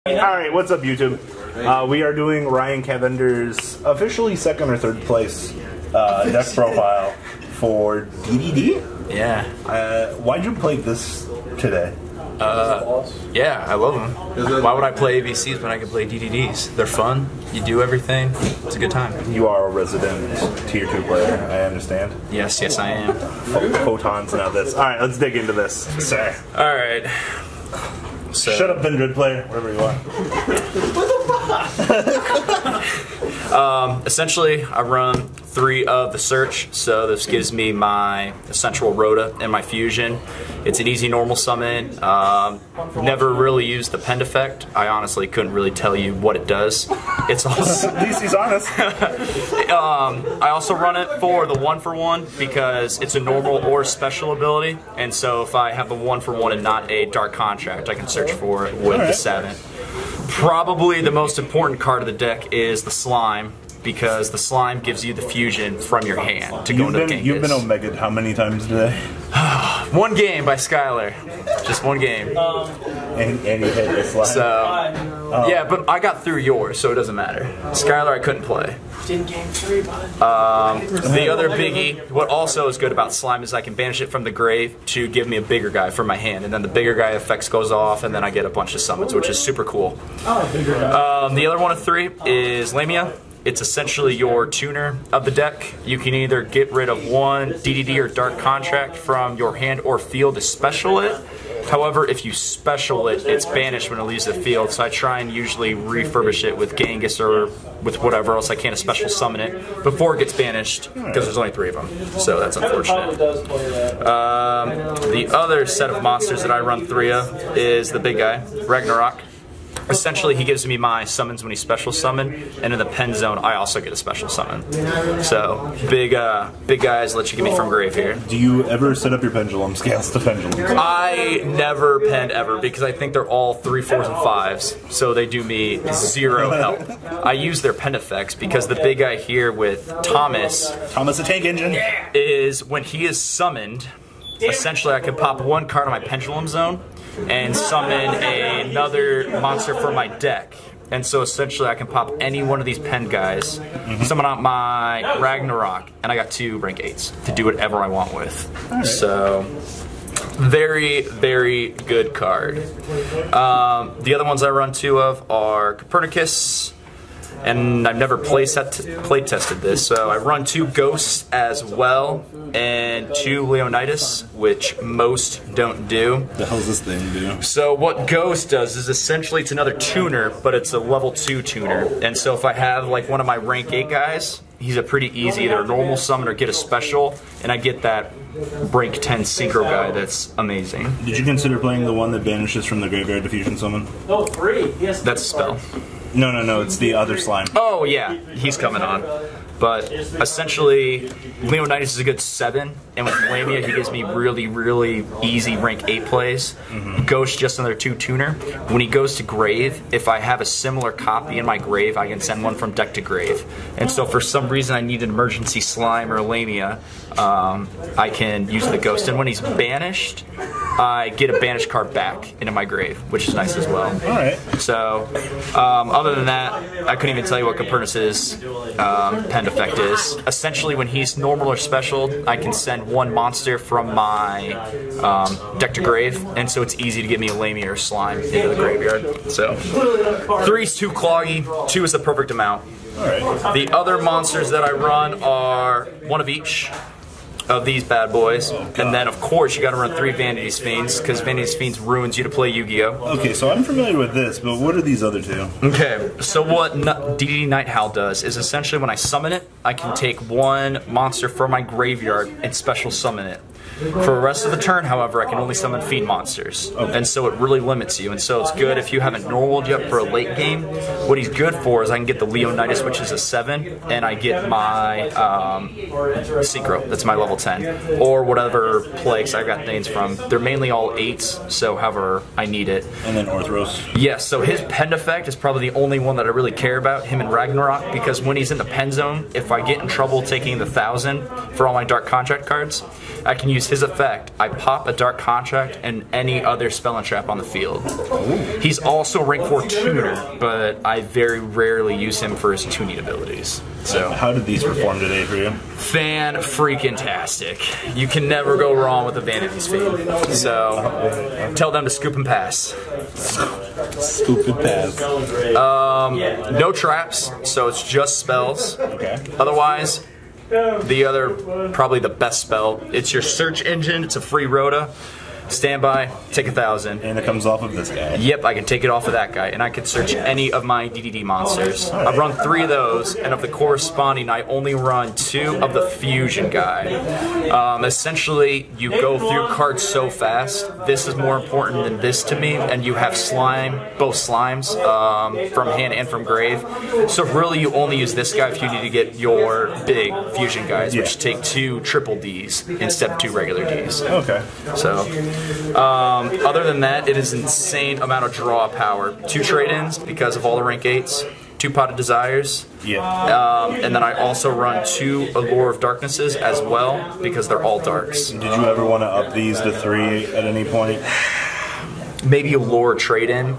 Alright, what's up YouTube? We are doing Ryan Cavender's officially second or third place deck profile for DDD? Yeah. Why'd you play this today? Yeah, I love them. Why would I play ABCs when I can play DDDs? They're fun, you do everything, it's a good time. You are a resident tier 2 player, I understand. Yes, I am. Photons and all this. Alright, let's dig into this, sir. Alright. So. Shut up, Vendred player, whatever you want. Essentially, I run 3 of the search, so this gives me my essential Rhoda and my fusion. It's an easy normal summon. Never really used the Pend effect. I honestly couldn't really tell you what it does. It's also at least he's honest. I also run it for the 1-for-1 because it's a normal or special ability, and so if I have the 1-for-1 and not a dark contract, I can search for it with the 7. Probably the most important card of the deck is the slime, because the slime gives you the fusion from your hand to go into the Genghis. You've been Omega'd how many times today? 1 game by Skylar. Just 1 game. And you hit the slime. So, yeah, but I got through yours, so it doesn't matter. Skylar I couldn't play. In game 3, bud. The other biggie, what also is good about slime is I can banish it from the grave to give me a bigger guy from my hand, and then the bigger guy effects goes off, and then I get a bunch of summons, which is super cool. The other one of 3 is Lamia. It's essentially your tuner of the deck. You can either get rid of 1 DDD or Dark Contract from your hand or field to special it. However, if you special it, it's banished when it leaves the field, so I try and usually refurbish it with Genghis or with whatever else I can to special summon it before it gets banished, because there's only 3 of them, so that's unfortunate. The other set of monsters that I run 3 of is the big guy, Ragnarok. Essentially, he gives me my summons when he special summon, and in the pen zone, I also get a special summon. So, big guys let you get me from grave here. Do you ever set up your pendulum scales to pendulum? I never penned ever, because I think they're all 3, 4s, and 5s, so they do me 0 help. I use their pen effects, because the big guy here with Thomas the Tank Engine, is when he is summoned, essentially I can pop 1 card on my pendulum zone, and summon another monster for my deck. And so essentially I can pop any one of these pen guys, summon out my Ragnarok, and I got 2 rank 8s to do whatever I want with. So, very, very good card. The other ones I run 2 of are Copernicus, and I've never play tested this, so I run 2 Ghosts as well, and 2 Leonidas, which most don't do. The hell's this thing do? So what Ghost does is essentially it's another tuner, but it's a level 2 tuner, and so if I have like one of my rank 8 guys, he's a pretty easy either normal summon or get a special, and I get that rank 10 synchro guy that's amazing. Did you consider playing the one that banishes from the graveyard to fusion summon? No, 3. Yes. That's a spell. No, it's the other slime. Oh yeah, he's coming on. But essentially, Leonidas is a good 7, and with Lamia he gives me really, really easy rank 8 plays. Ghost just another 2 tuner. When he goes to grave, if I have a similar copy in my grave, I can send 1 from deck to grave. And so for some reason I need an emergency slime or Lamia, I can use the Ghost. And when he's banished, I get a banished card back into my grave, which is nice as well. Alright. So, other than that, I couldn't even tell you what Copernicus's pen effect is. Essentially, when he's normal or special, I can send 1 monster from my deck to grave, and so it's easy to get me a Lamia or Slime into the graveyard. So, 3's too cloggy, 2 is the perfect amount. Alright. The other monsters that I run are 1 of each of these bad boys, and then of course you gotta run 3 Vanity's Fiends, because Vanity's Fiends ruins you to play Yu-Gi-Oh! Okay, so I'm familiar with this, but what are these other 2? Okay, so what DDD Night Howl does is essentially when I summon it, I can take 1 monster from my graveyard and special summon it. For the rest of the turn, however, I can only summon fiend monsters, and so it really limits you, and so it's good if you haven't normaled yet for a late game. What he's good for is I can get the Leonidas, which is a 7, and I get my Synchro, that's my level 10, or whatever plagues I got names from. They're mainly all 8s, so however I need it. And then Orthros. Yes, so his pen effect is probably the only one that I really care about, him and Ragnarok, because when he's in the pen zone, if I get in trouble taking the 1000 for all my Dark Contract cards, I can use his effect. I pop a Dark Contract and any other spell and trap on the field. He's also rank 4 tuner, but I very rarely use him for his tuning abilities. So how did these perform today for you? Fan-freaking-tastic. You can never go wrong with a Vanity's Fate. So tell them to scoop and pass. Scoop and pass. No traps, so it's just spells. Okay. Otherwise, probably the best spell. It's your search engine. It's a free rota. Standby, take 1,000. And it comes off of this guy. Yep, I can take it off of that guy, and I can search any of my DDD monsters. I've run 3 of those, and of the corresponding, I only run 2 of the fusion guy. Essentially, you go through cards so fast. This is more important than this to me, and you have both slimes, from hand and from grave. So really, you only use this guy if you need to get your big fusion guys, which take 2 triple Ds instead of 2 regular Ds. Okay. So. Other than that, it is insane amount of draw power. 2 trade-ins because of all the rank 8s, 2 Potted Desires, and then I also run 2 Allure of Darknesses as well because they're all darks. Did you ever want to up these to 3 at any point? Maybe Allure trade-in.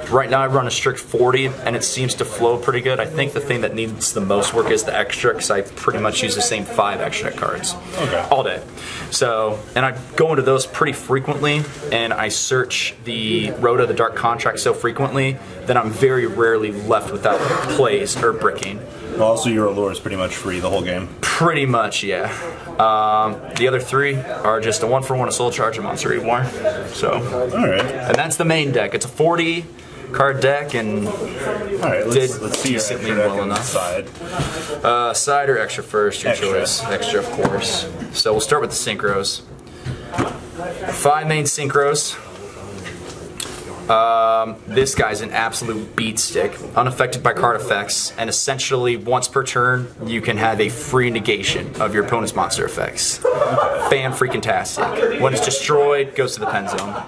Right now I run a strict 40 and it seems to flow pretty good. I think the thing that needs the most work is the extra because I pretty much use the same 5 extra cards all day. So, and I go into those pretty frequently and I search the Rhoda, the Dark Contract so frequently that I'm very rarely left without plays or bricking. Well, also your Allure is pretty much free the whole game. Pretty much, yeah. The other 3 are just a 1-for-1, a Soul Charge, and Monster Reborn. So, alright. And that's the main deck. It's a 40 card deck and alright, let's see decently well enough. Side or extra first, your choice. Extra, of course. So we'll start with the synchros. 5 main synchros. This guy's an absolute beat stick, unaffected by card effects, and essentially once per turn you can have a free negation of your opponent's monster effects. Fan-freaking-tastic. When it's destroyed, goes to the pen zone.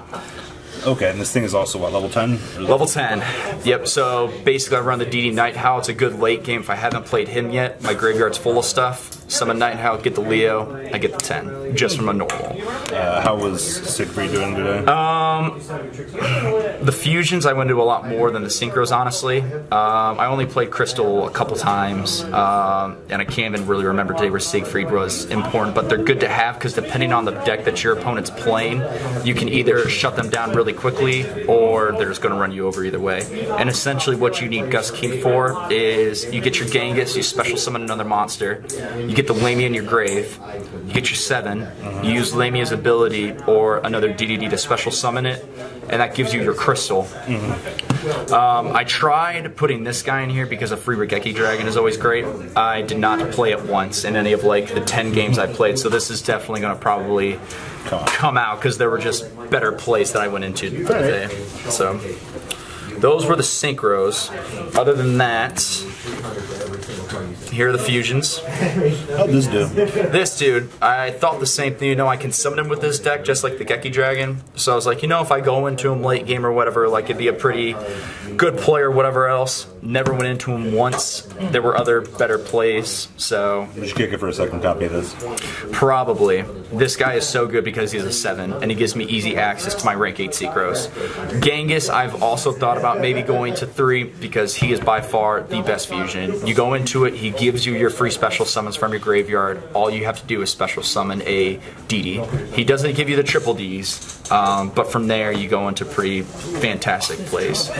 Okay, and this thing is also what, level 10? Level 10. Yep, so basically I run the DD Night Howl. It's a good late game if I haven't played him yet. My graveyard's full of stuff. Summon Night Howl, get the Leo, I get the 10, just from a normal. How was Siegfried doing today? The fusions I went into a lot more than the synchros, honestly. I only played Crystal a couple times, and I can't even really remember today where Siegfried was important, but they're good to have because depending on the deck that your opponent's playing, you can either shut them down really quickly or they're just going to run you over either way. And essentially what you need Gust King for is you get your Genghis, you special summon another monster, you get the Lamia in your grave, you get your 7, you use Lamia's ability or another DDD to special summon it, and that gives you your crystal. I tried putting this guy in here because a free Regeki Dragon is always great. I did not play it once in any of like the 10 games I played, so this is definitely going to probably come out because there were just better plays that I went into today. So those were the synchros. Other than that, here are the fusions. How'd this do? This dude, I thought the same thing. You know, I can summon him with this deck just like the Geki Dragon. So I was like, you know, if I go into him late game or whatever, like it'd be a pretty good play or whatever else. Never went into him once. There were other better plays, so. You should kick it for a second copy of this. Probably. This guy is so good because he's a 7, and he gives me easy access to my rank 8 Synchros. Genghis, I've also thought about maybe going to 3 because he is by far the best fusion. You go into it, he gives you your free special summons from your graveyard. All you have to do is special summon a DD. He doesn't give you the triple Ds, but from there you go into pretty fantastic plays.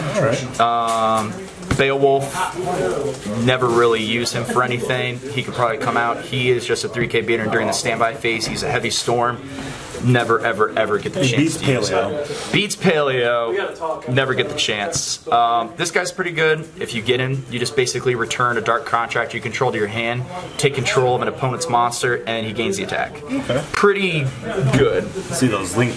Beowulf, never really use him for anything. He could probably come out. He is just a 3K beater, and during the standby phase, he's a heavy storm. Never, ever, ever get the chance to use him. Beats Paleo. Never get the chance. This guy's pretty good. If you get him, you just basically return a Dark Contract you control to your hand, take control of an opponent's monster, and he gains the attack. Okay. Pretty good. See those link.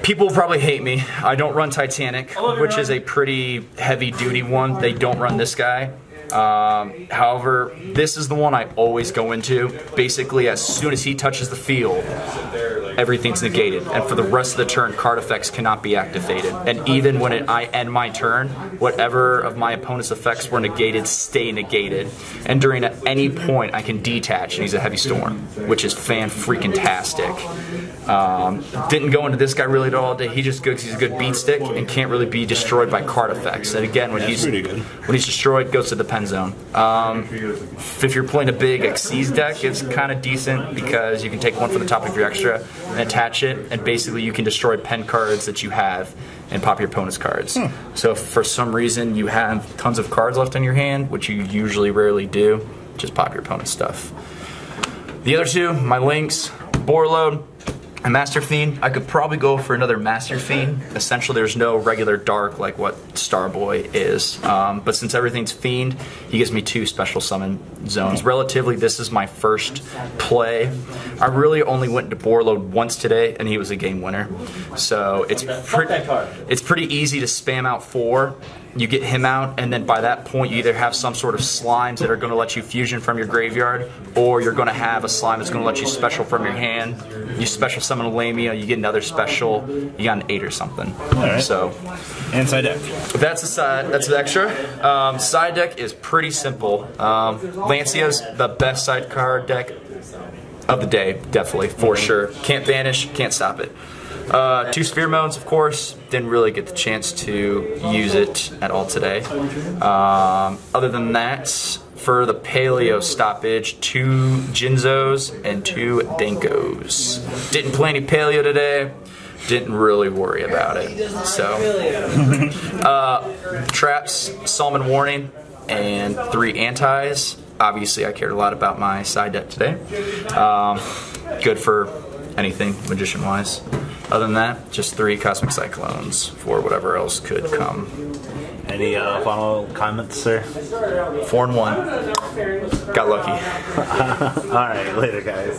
People will probably hate me. I don't run Titanic, which is a pretty heavy-duty one. They don't run this guy. However, this is the one I always go into. Basically, as soon as he touches the field, everything's negated, and for the rest of the turn, card effects cannot be activated. And even when I end my turn, whatever of my opponent's effects were negated stay negated. And during at any point, I can detach and use a Heavy Storm, which is fan-freaking-tastic. Didn't go into this guy really at all today. He just goes, he's a good beat stick and can't really be destroyed by card effects. And again, when he's destroyed, goes to the pen zone. If you're playing a big Xyz deck, it's kind of decent because you can take one from the top of your extra and attach it, and basically you can destroy pen cards that you have and pop your opponent's cards. So if for some reason you have tons of cards left in your hand, which you usually rarely do, just pop your opponent's stuff. The other two, my links, Borload and Master Fiend. I could probably go for another Master Fiend. Essentially, there's no regular dark like what Starboy is. But since everything's Fiend, he gives me 2 special summon zones. Relatively, this is my first play. I really only went to Borload once today, and he was a game winner. So it's pretty easy to spam out 4. You get him out, and then by that point you either have some sort of slimes that are going to let you fusion from your graveyard, or you're going to have a slime that's going to let you special from your hand. You special summon a Lamia, you get another special, you got an 8 or something. Alright. So, and side deck. That's the side. That's the extra. Side deck is pretty simple. Lancia's the best side card deck of the day, definitely, for sure. Can't banish, can't stop it. 2 Sphere Modes, of course. Didn't really get the chance to use it at all today. Other than that, for the Paleo stoppage, 2 Jinzos and 2 Denkos. Didn't play any Paleo today. Didn't really worry about it. So, traps, Salmon Warning, and 3 Antis. Obviously, I cared a lot about my side deck today. Good for anything, Magician-wise. Other than that, just 3 Cosmic Cyclones for whatever else could come. Any final comments, sir? 4-1. Got lucky. Alright, later guys.